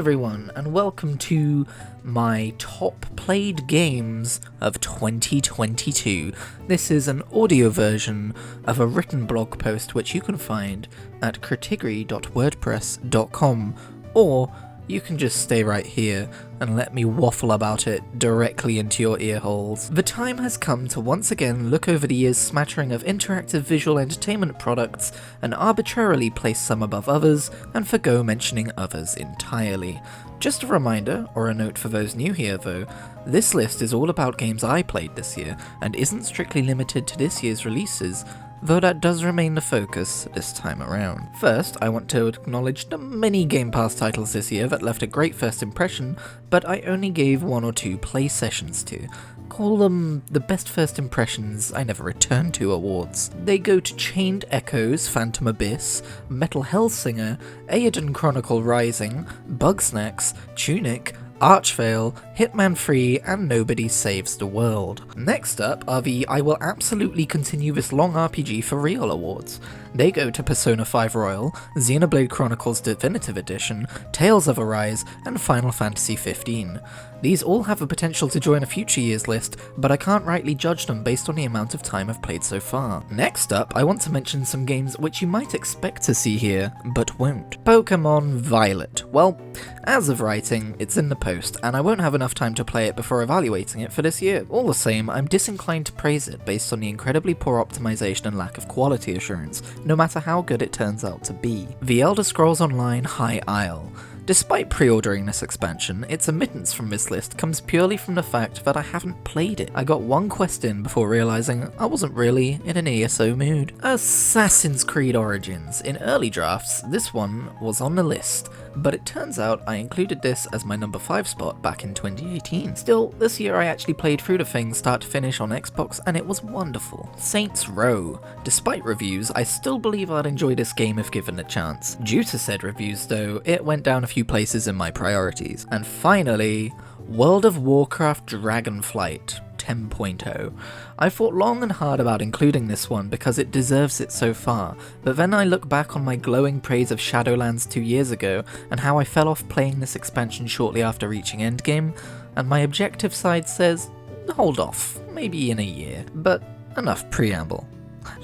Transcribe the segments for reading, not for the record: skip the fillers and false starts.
everyone, and welcome to my top played games of 2022. This is an audio version of a written blog post which you can find at kritigri.wordpress.com, or you can just stay right here and let me waffle about it directly into your ear holes. The time has come to once again look over the year's smattering of interactive visual entertainment products and arbitrarily place some above others and forgo mentioning others entirely. Just a reminder, or a note for those new here though, this list is all about games I played this year and isn't strictly limited to this year's releases, though that does remain the focus this time around. First, I want to acknowledge the many Game Pass titles this year that left a great first impression, but I only gave 1 or 2 play sessions to. Call them the best first impressions I never returned to awards. They go to Chained Echoes, Phantom Abyss, Metal Hellsinger, Aedan Chronicle Rising, Bugsnax, Tunic, Archvale, Hitman 3, and Nobody Saves the World. Next up are the I will absolutely continue this long RPG for real awards. They go to Persona 5 Royal, Xenoblade Chronicles Definitive Edition, Tales of Arise, and Final Fantasy XV. These all have the potential to join a future year's list, but I can't rightly judge them based on the amount of time I've played so far. Next up, I want to mention some games which you might expect to see here, but won't. Pokémon Violet. Well, as of writing, it's in the post, and I won't have enough time to play it before evaluating it for this year. All the same, I'm disinclined to praise it based on the incredibly poor optimization and lack of quality assurance, no matter how good it turns out to be. The Elder Scrolls Online High Isle. Despite pre-ordering this expansion, its omittance from this list comes purely from the fact that I haven't played it. I got one quest in before realising I wasn't really in an ESO mood. Assassin's Creed Origins. In early drafts, this one was on the list, but it turns out I included this as my number 5 spot back in 2018. Still, this year I actually played through the thing start to finish on Xbox and it was wonderful. Saints Row. Despite reviews, I still believe I'd enjoy this game if given the chance. Due to said reviews though, it went down a few places in my priorities. And finally, World of Warcraft Dragonflight 10.0. I thought long and hard about including this one because it deserves it so far, but then I look back on my glowing praise of Shadowlands 2 years ago and how I fell off playing this expansion shortly after reaching endgame, and my objective side says, hold off, maybe in a year. But enough preamble.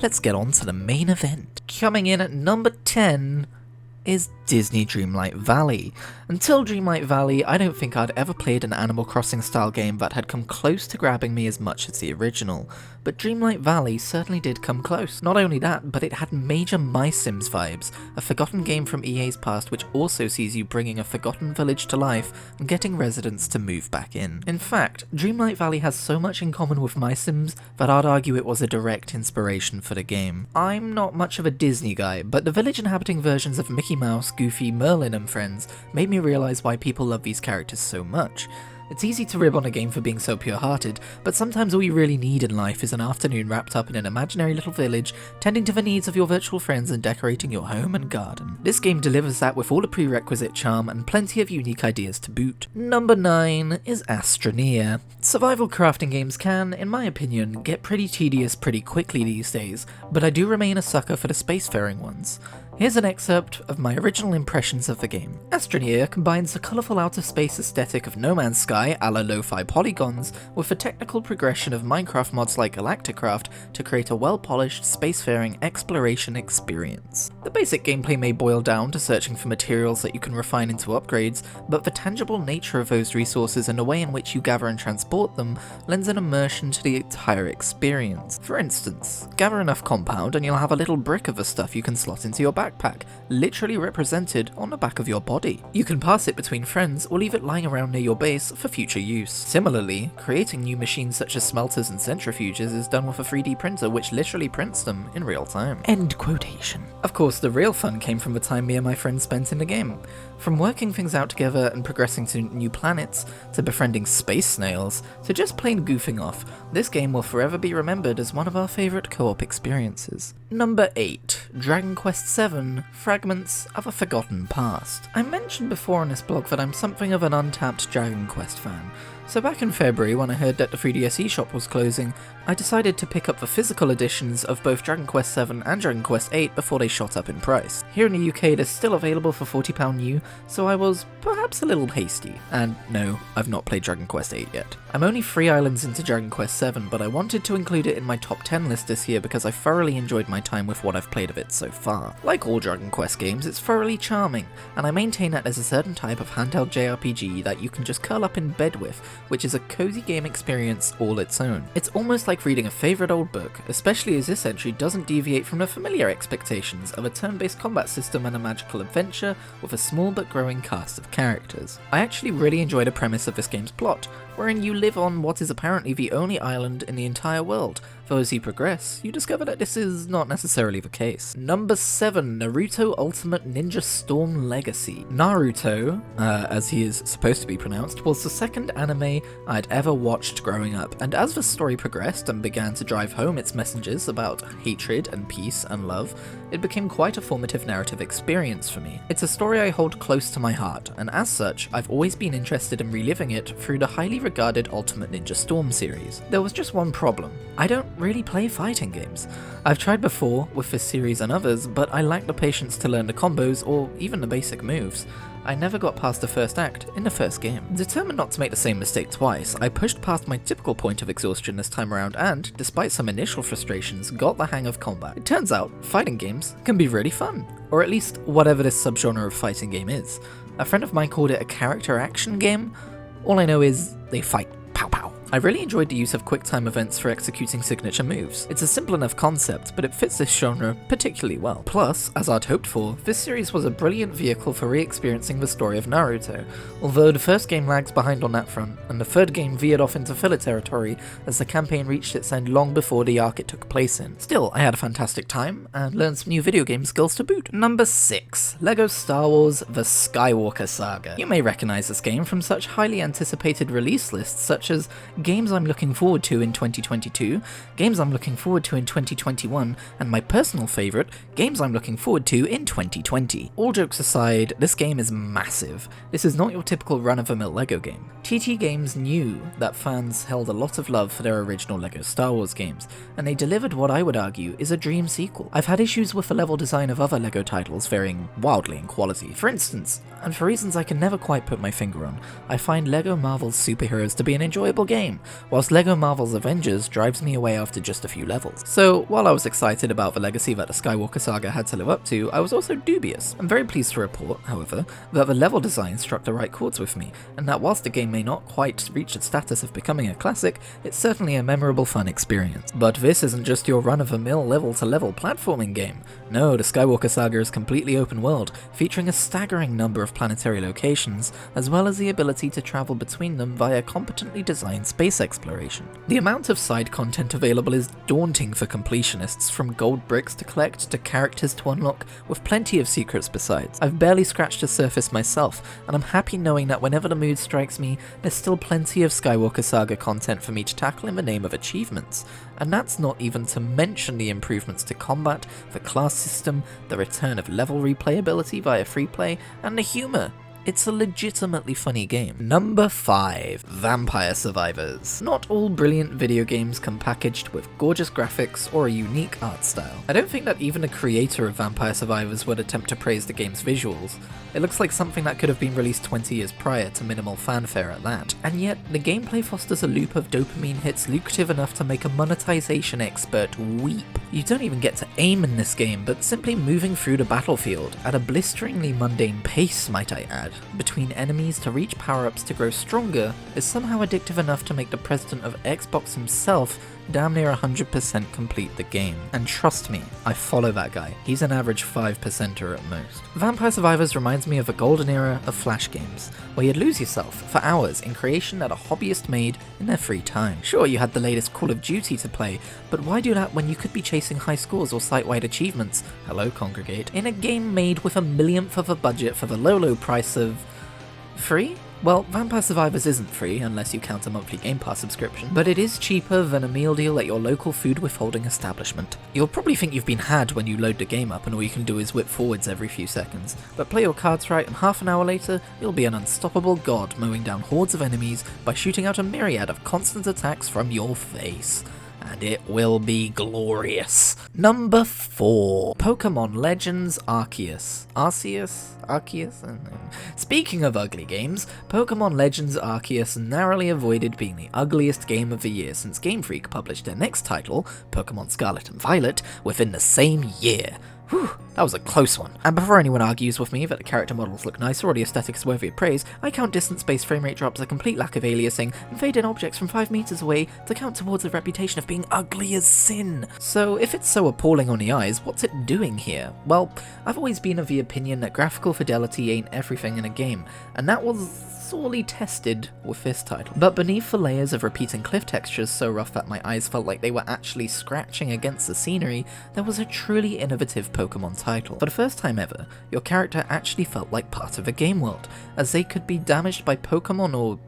Let's get on to the main event. Coming in at number 10 is Disney Dreamlight Valley. Until Dreamlight Valley, I don't think I'd ever played an Animal Crossing style game that had come close to grabbing me as much as the original, but Dreamlight Valley certainly did come close. Not only that, but it had major My Sims vibes, a forgotten game from EA's past which also sees you bringing a forgotten village to life and getting residents to move back in. In fact, Dreamlight Valley has so much in common with My Sims that I'd argue it was a direct inspiration for the game. I'm not much of a Disney guy, but the village inhabiting versions of Mickey Mouse, Goofy, Merlin and friends made me realise why people love these characters so much. It's easy to rib on a game for being so pure-hearted, but sometimes all you really need in life is an afternoon wrapped up in an imaginary little village, tending to the needs of your virtual friends and decorating your home and garden. This game delivers that with all the prerequisite charm and plenty of unique ideas to boot. Number 9 is Astroneer. Survival crafting games can, in my opinion, get pretty tedious pretty quickly these days, but I do remain a sucker for the spacefaring ones. Here's an excerpt of my original impressions of the game. Astroneer combines the colourful out-of-space aesthetic of No Man's Sky a la lo-fi polygons with the technical progression of Minecraft mods like Galacticraft to create a well-polished spacefaring exploration experience. The basic gameplay may boil down to searching for materials that you can refine into upgrades, but the tangible nature of those resources and the way in which you gather and transport them lends an immersion to the entire experience. For instance, gather enough compound and you'll have a little brick of the stuff you can slot into your backpack, literally represented on the back of your body. You can pass it between friends or leave it lying around near your base for future use. Similarly, creating new machines such as smelters and centrifuges is done with a 3D printer which literally prints them in real time. End quotation. Of course, the real fun came from the time me and my friends spent in the game. From working things out together and progressing to new planets, to befriending space snails, to just plain goofing off, this game will forever be remembered as one of our favourite co-op experiences. Number 8. Dragon Quest VII Fragments of a Forgotten Past. I mentioned before on this blog that I'm something of an untapped Dragon Quest fan, So back in February, when I heard that the 3DS eShop was closing, I decided to pick up the physical editions of both Dragon Quest VII and Dragon Quest VIII before they shot up in price. Here in the UK, they're still available for £40 new, so I was perhaps a little hasty. And no, I've not played Dragon Quest VIII yet. I'm only 3 islands into Dragon Quest VII, but I wanted to include it in my top 10 list this year because I thoroughly enjoyed my time with what I've played of it so far. Like all Dragon Quest games, it's thoroughly charming, and I maintain that there's a certain type of handheld JRPG that you can just curl up in bed with, which is a cozy game experience all its own. It's almost like reading a favourite old book, especially as this entry doesn't deviate from the familiar expectations of a turn-based combat system and a magical adventure with a small but growing cast of characters. I actually really enjoy the premise of this game's plot, wherein you live on what is apparently the only island in the entire world, though as you progress, you discover that this is not necessarily the case. Number 7, Naruto Ultimate Ninja Storm Legacy. Naruto, as he is supposed to be pronounced, was the second anime I'd ever watched growing up, and as the story progressed and began to drive home its messages about hatred and peace and love, it became quite a formative narrative experience for me. It's a story I hold close to my heart, and as such, I've always been interested in reliving it through the highly regarded Ultimate Ninja Storm series. There was just one problem. I don't really play fighting games. I've tried before with this series and others, but I lack the patience to learn the combos or even the basic moves. I never got past the first act in the first game. Determined not to make the same mistake twice, I pushed past my typical point of exhaustion this time around and, despite some initial frustrations, got the hang of combat. It turns out, fighting games can be really fun, or at least whatever this subgenre of fighting game is. A friend of mine called it a character action game. All I know is they fight pow pow. I really enjoyed the use of quick time events for executing signature moves. It's a simple enough concept, but it fits this genre particularly well. Plus, as I'd hoped for, this series was a brilliant vehicle for re-experiencing the story of Naruto, although the first game lags behind on that front, and the third game veered off into filler territory as the campaign reached its end long before the arc it took place in. Still, I had a fantastic time, and learned some new video game skills to boot. Number 6. LEGO Star Wars The Skywalker Saga. You may recognize this game from such highly anticipated release lists such as games I'm looking forward to in 2022, games I'm looking forward to in 2021, and my personal favourite, games I'm looking forward to in 2020. All jokes aside, this game is massive. This is not your typical run-of-the-mill LEGO game. TT Games knew that fans held a lot of love for their original LEGO Star Wars games, and they delivered what I would argue is a dream sequel. I've had issues with the level design of other LEGO titles varying wildly in quality. For instance, and for reasons I can never quite put my finger on, I find LEGO Marvel's Superheroes to be an enjoyable game, whilst LEGO Marvel's Avengers drives me away after just a few levels. So while I was excited about the legacy that the Skywalker Saga had to live up to, I was also dubious. I'm very pleased to report, however, that the level design struck the right chords with me, and that whilst the game may not quite reach the status of becoming a classic, it's certainly a memorable fun experience. But this isn't just your run-of-the-mill level-to-level platforming game. No, the Skywalker Saga is completely open world, featuring a staggering number of planetary locations, as well as the ability to travel between them via competently designed space exploration. The amount of side content available is daunting for completionists, from gold bricks to collect to characters to unlock, with plenty of secrets besides. I've barely scratched the surface myself, and I'm happy knowing that whenever the mood strikes me, there's still plenty of Skywalker Saga content for me to tackle in the name of achievements. And that's not even to mention the improvements to combat, the class system, the return of level replayability via free play, and the humour. It's a legitimately funny game. Number 5. Vampire Survivors. Not all brilliant video games come packaged with gorgeous graphics or a unique art style. I don't think that even the creator of Vampire Survivors would attempt to praise the game's visuals. It looks like something that could have been released 20 years prior to minimal fanfare at that. And yet, the gameplay fosters a loop of dopamine hits lucrative enough to make a monetization expert weep. You don't even get to aim in this game, but simply moving through the battlefield at a blisteringly mundane pace, might I add, between enemies to reach power-ups to grow stronger is somehow addictive enough to make the president of Xbox himself damn near 100% complete the game. And trust me, I follow that guy. He's an average 5%er at most. Vampire Survivors reminds me of a golden era of flash games, where you'd lose yourself for hours in creation that a hobbyist made in their free time. Sure, you had the latest Call of Duty to play, but why do that when you could be chasing high scores or site-wide achievements, hello congregate, in a game made with a millionth of a budget for the low price of free? Well, Vampire Survivors isn't free unless you count a monthly Game Pass subscription, but it is cheaper than a meal deal at your local food withholding establishment. You'll probably think you've been had when you load the game up and all you can do is whip forwards every few seconds, but play your cards right and half an hour later, you'll be an unstoppable god mowing down hordes of enemies by shooting out a myriad of constant attacks from your face. And it will be glorious. Number 4. Pokemon Legends Arceus. Arceus? I don't know. Speaking of ugly games, Pokemon Legends Arceus narrowly avoided being the ugliest game of the year since Game Freak published their next title, Pokemon Scarlet and Violet, within the same year. Whew, that was a close one. And before anyone argues with me that the character models look nicer or the aesthetic is worthy of praise, I count distance-based framerate drops, a complete lack of aliasing, and fade-in objects from 5 meters away to count towards a reputation of being ugly as sin. So if it's so appalling on the eyes, what's it doing here? Well, I've always been of the opinion that graphical fidelity ain't everything in a game, and that was sorely tested with this title. But beneath the layers of repeating cliff textures so rough that my eyes felt like they were actually scratching against the scenery, there was a truly innovative Pokemon title. For the first time ever, your character actually felt like part of a game world, as they could be damaged by Pokemon or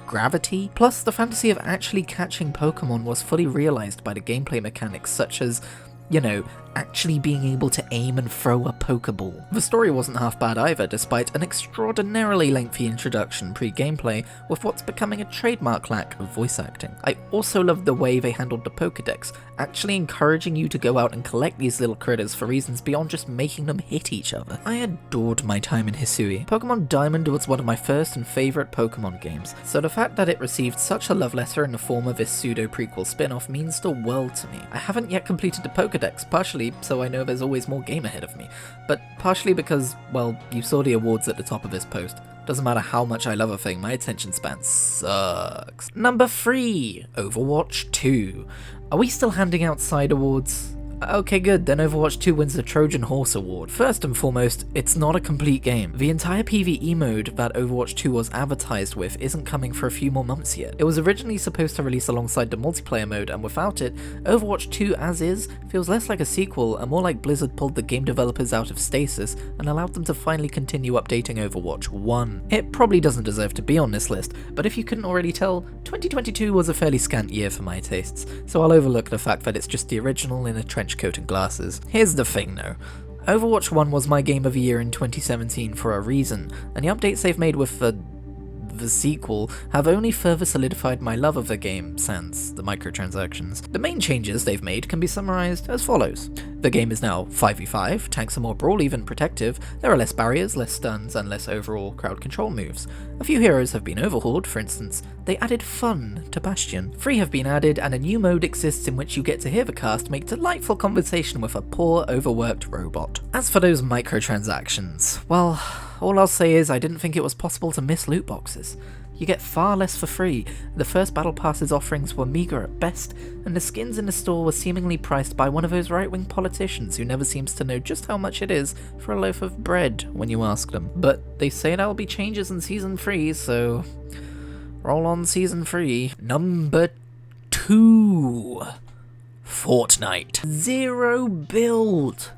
gravity. Plus, the fantasy of actually catching Pokemon was fully realized by the gameplay mechanics such as, you know, actually being able to aim and throw a Pokeball. The story wasn't half bad either, despite an extraordinarily lengthy introduction pre-gameplay with what's becoming a trademark lack of voice acting. I also loved the way they handled the Pokedex, actually encouraging you to go out and collect these little critters for reasons beyond just making them hit each other. I adored my time in Hisui. Pokemon Diamond was one of my first and favourite Pokemon games, so the fact that it received such a love letter in the form of this pseudo-prequel spin-off means the world to me. I haven't yet completed the Pokedex, partially so I know there's always more game ahead of me, but partially because, well, you saw the awards at the top of this post. Doesn't matter how much I love a thing, my attention span sucks. Number 3, Overwatch 2. Are we still handing out side awards? Okay, good, then Overwatch 2 wins the Trojan Horse Award. First and foremost, it's not a complete game. The entire PvE mode that Overwatch 2 was advertised with isn't coming for a few more months yet. It was originally supposed to release alongside the multiplayer mode, and without it, Overwatch 2 as is feels less like a sequel and more like Blizzard pulled the game developers out of stasis and allowed them to finally continue updating Overwatch 1. It probably doesn't deserve to be on this list, but if you couldn't already tell, 2022 was a fairly scant year for my tastes, so I'll overlook the fact that it's just the original in a trench coat and glasses. Here's the thing though. Overwatch 1 was my game of the year in 2017 for a reason, and the updates they've made with the sequel have only further solidified my love of the game, sans the microtransactions. The main changes they've made can be summarized as follows. The game is now 5v5, tanks are more brawly than protective, there are less barriers, less stuns, and less overall crowd control moves. A few heroes have been overhauled, for instance, they added fun to Bastion. 3 have been added, and a new mode exists in which you get to hear the cast make delightful conversation with a poor, overworked robot. As for those microtransactions, well, all I'll say is I didn't think it was possible to miss loot boxes. You get far less for free, the first Battle Pass's offerings were meagre at best, and the skins in the store were seemingly priced by one of those right-wing politicians who never seems to know just how much it is for a loaf of bread when you ask them. But they say there'll be changes in Season 3, so roll on Season 3. Number 2. Fortnite. Zero build.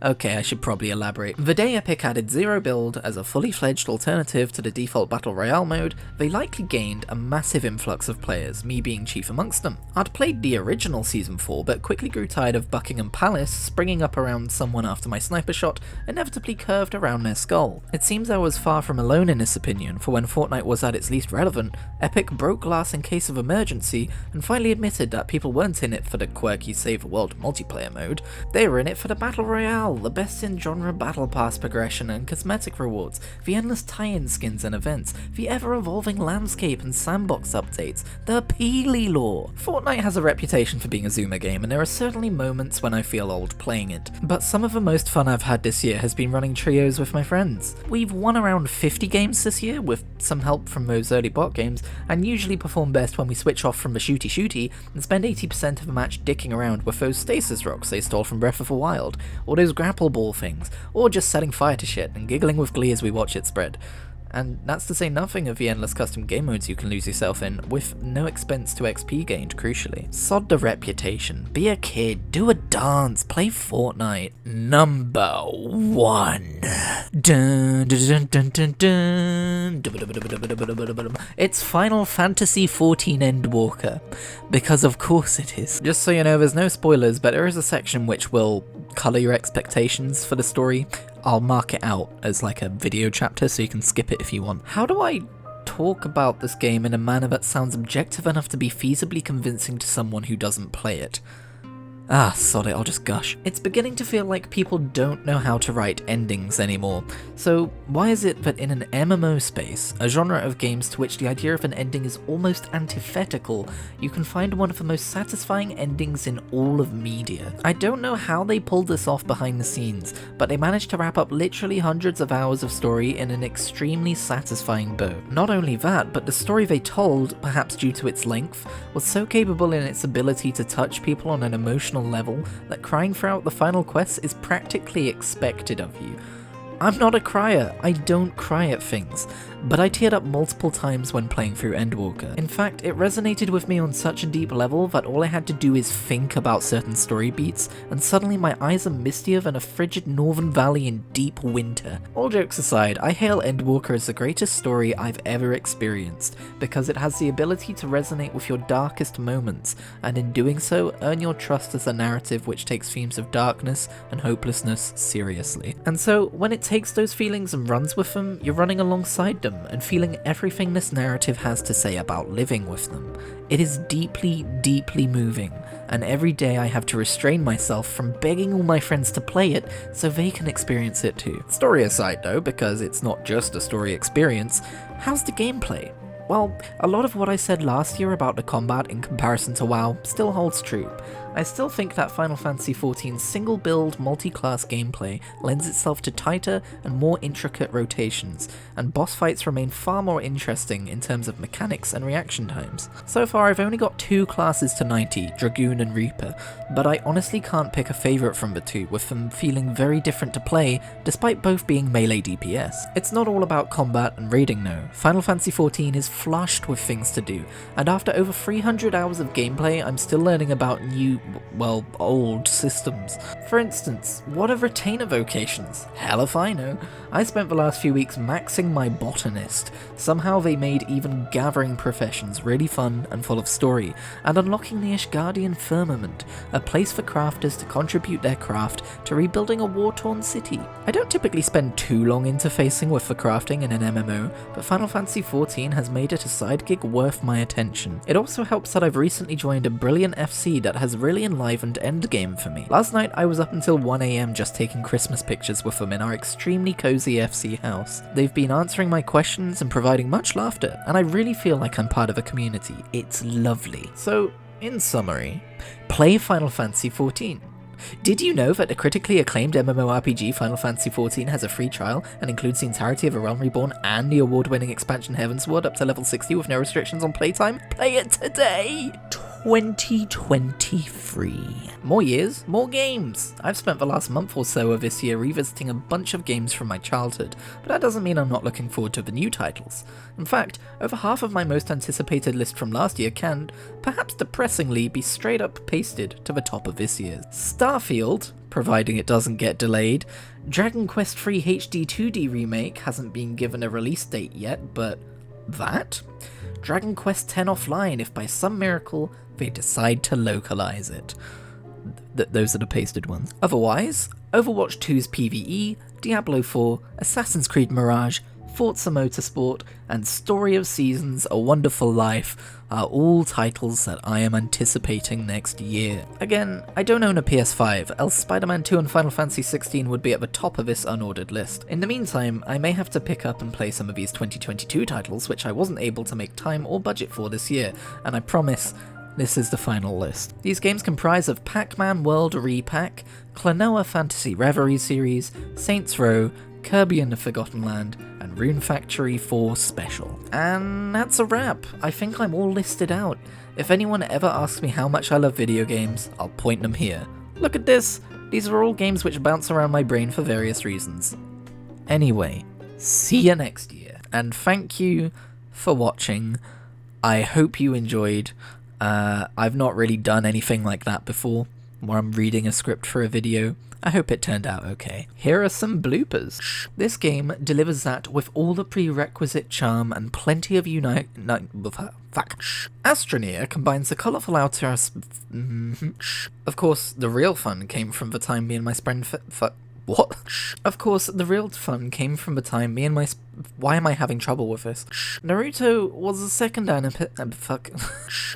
Okay, I should probably elaborate. The day Epic added Zero Build as a fully fledged alternative to the default Battle Royale mode, they likely gained a massive influx of players, me being chief amongst them. I'd played the original Season 4, but quickly grew tired of Buckingham Palace springing up around someone after my sniper shot inevitably curved around their skull. It seems I was far from alone in this opinion, for when Fortnite was at its least relevant, Epic broke glass in case of emergency and finally admitted that people weren't in it for the quirky Save the World multiplayer mode, they were in it for the Battle Royale, the best in genre battle pass progression and cosmetic rewards, the endless tie-in skins and events, the ever-evolving landscape and sandbox updates, the Peely lore. Fortnite has a reputation for being a zoomer game, and there are certainly moments when I feel old playing it, but some of the most fun I've had this year has been running trios with my friends. We've won around 50 games this year, with some help from those early bot games, and usually perform best when we switch off from the shooty and spend 80% of the match dicking around with those stasis rocks they stole from Breath of the Wild, or those grapple ball things, or just setting fire to shit and giggling with glee as we watch it spread. And that's to say nothing of the endless custom game modes you can lose yourself in, with no expense to XP gained, crucially. Sod the reputation, be a kid, do a dance, play Fortnite. Number 1. Dun, dun, dun, dun, dun, dun. It's Final Fantasy XIV Endwalker, because of course it is. Just so you know, there's no spoilers, but there is a section which will colour your expectations for the story. I'll mark it out as like a video chapter so you can skip it if you want. How do I talk about this game in a manner that sounds objective enough to be feasibly convincing to someone who doesn't play it? Ah, sod it, I'll just gush. It's beginning to feel like people don't know how to write endings anymore. So why is it that in an MMO space, a genre of games to which the idea of an ending is almost antithetical, you can find one of the most satisfying endings in all of media? I don't know how they pulled this off behind the scenes, but they managed to wrap up literally hundreds of hours of story in an extremely satisfying bow. Not only that, but the story they told, perhaps due to its length, was so capable in its ability to touch people on an emotional level that crying throughout the final quests is practically expected of you. I'm not a crier, I don't cry at things, but I teared up multiple times when playing through Endwalker. In fact, it resonated with me on such a deep level that all I had to do is think about certain story beats, and suddenly my eyes are mistier than a frigid northern valley in deep winter. All jokes aside, I hail Endwalker as the greatest story I've ever experienced, because it has the ability to resonate with your darkest moments, and in doing so, earn your trust as a narrative which takes themes of darkness and hopelessness seriously. And so, when it takes those feelings and runs with them, you're running alongside them and feeling everything this narrative has to say about living with them. It is deeply, deeply moving, and every day I have to restrain myself from begging all my friends to play it so they can experience it too. Story aside though, because it's not just a story experience, how's the gameplay? Well, a lot of what I said last year about the combat in comparison to WoW still holds true. I still think that Final Fantasy XIV's single-build, multi-class gameplay lends itself to tighter and more intricate rotations, and boss fights remain far more interesting in terms of mechanics and reaction times. So far I've only got 2 classes to 90, Dragoon and Reaper, but I honestly can't pick a favourite from the two, with them feeling very different to play, despite both being melee DPS. It's not all about combat and raiding though. Final Fantasy XIV is flushed with things to do, and after over 300 hours of gameplay I'm still learning about new, well, old systems. For instance, what are retainer vocations? Hell if I know. I spent the last few weeks maxing my botanist. Somehow they made even gathering professions really fun and full of story, and unlocking the Ishgardian Firmament, a place for crafters to contribute their craft to rebuilding a war-torn city. I don't typically spend too long interfacing with the crafting in an MMO, but Final Fantasy XIV has made it a side gig worth my attention. It also helps that I've recently joined a brilliant FC that has really enlivened endgame for me. Last night I was up until 1 AM just taking Christmas pictures with them in our extremely cozy FC house. They've been answering my questions and providing much laughter, and I really feel like I'm part of a community. It's lovely. So, in summary, play Final Fantasy XIV. Did you know that the critically acclaimed MMORPG Final Fantasy XIV has a free trial and includes the entirety of A Realm Reborn and the award-winning expansion Heavensward up to level 60 with no restrictions on playtime? Play it today! 2023. More years, more games. I've spent the last month or so of this year revisiting a bunch of games from my childhood, but that doesn't mean I'm not looking forward to the new titles. In fact, over half of my most anticipated list from last year can, perhaps depressingly, be straight up pasted to the top of this year's. Starfield, providing it doesn't get delayed. Dragon Quest III HD 2D remake hasn't been given a release date yet, but that? Dragon Quest X Offline if by some miracle they decide to localize it. Those are the pasted ones. Otherwise, Overwatch 2's PvE, Diablo 4, Assassin's Creed Mirage, Forza Motorsport, and Story of Seasons A Wonderful Life are all titles that I am anticipating next year. Again, I don't own a PS5, else Spider-Man 2 and Final Fantasy 16 would be at the top of this unordered list. In the meantime, I may have to pick up and play some of these 2022 titles which I wasn't able to make time or budget for this year, and I promise this is the final list. These games comprise of Pac-Man World Repack, Klonoa Fantasy Reverie Series, Saints Row, Kirby and the Forgotten Land, and Rune Factory 4 Special. And that's a wrap. I think I'm all listed out. If anyone ever asks me how much I love video games, I'll point them here. Look at this! These are all games which bounce around my brain for various reasons. Anyway, see ya next year. And thank you for watching. I hope you enjoyed. I've not really done anything like that before, where I'm reading a script for a video. I hope it turned out okay. Here are some bloopers. This game delivers that with all the prerequisite charm and plenty of Astroneer combines the colourful outer Of course, the real fun came from the time me and my friend What? Of course, the real fun came from the time me and my why am I having trouble with this? Naruto was the second anime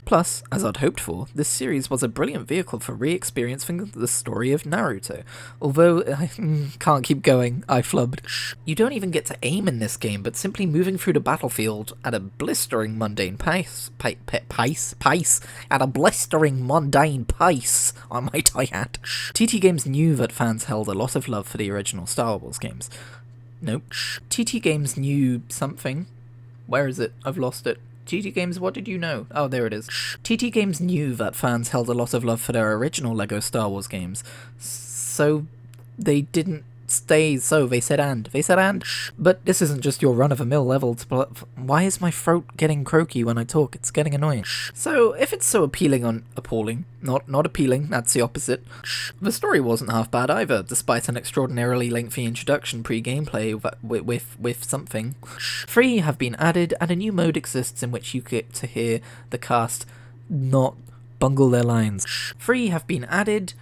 Plus, as I'd hoped for, this series was a brilliant vehicle for re-experiencing the story of Naruto. Although, I can't keep going, I flubbed. You don't even get to aim in this game, but simply moving through the battlefield at a blistering mundane pace, at a blistering mundane pace, I might add. TT Games knew that fans held a lot of love for the original Star Wars games. Nope. TT Games knew something. Where is it? I've lost it. TT Games, what did you know? Oh, there it is. TT Games knew that fans held a lot of love for their original LEGO Star Wars games. So they didn't stay so, they said and. But this isn't just your run-of-the-mill level to why is my throat getting croaky when I talk? It's getting annoying. So, if it's so appalling, not appealing, that's the opposite. The story wasn't half bad either, despite an extraordinarily lengthy introduction pre-gameplay with something. 3 have been added, and a new mode exists in which you get to hear the cast not bungle their lines. 3 have been added.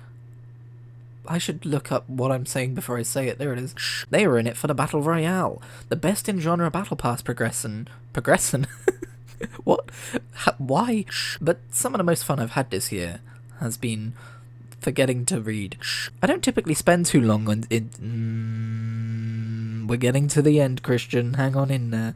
I should look up what I'm saying before I say it. There it is. They were in it for the Battle Royale. The best in genre Battle Pass progression? What? Why? But some of the most fun I've had this year has been forgetting to read. I don't typically spend too long on it. We're getting to the end, Christian. Hang on in there.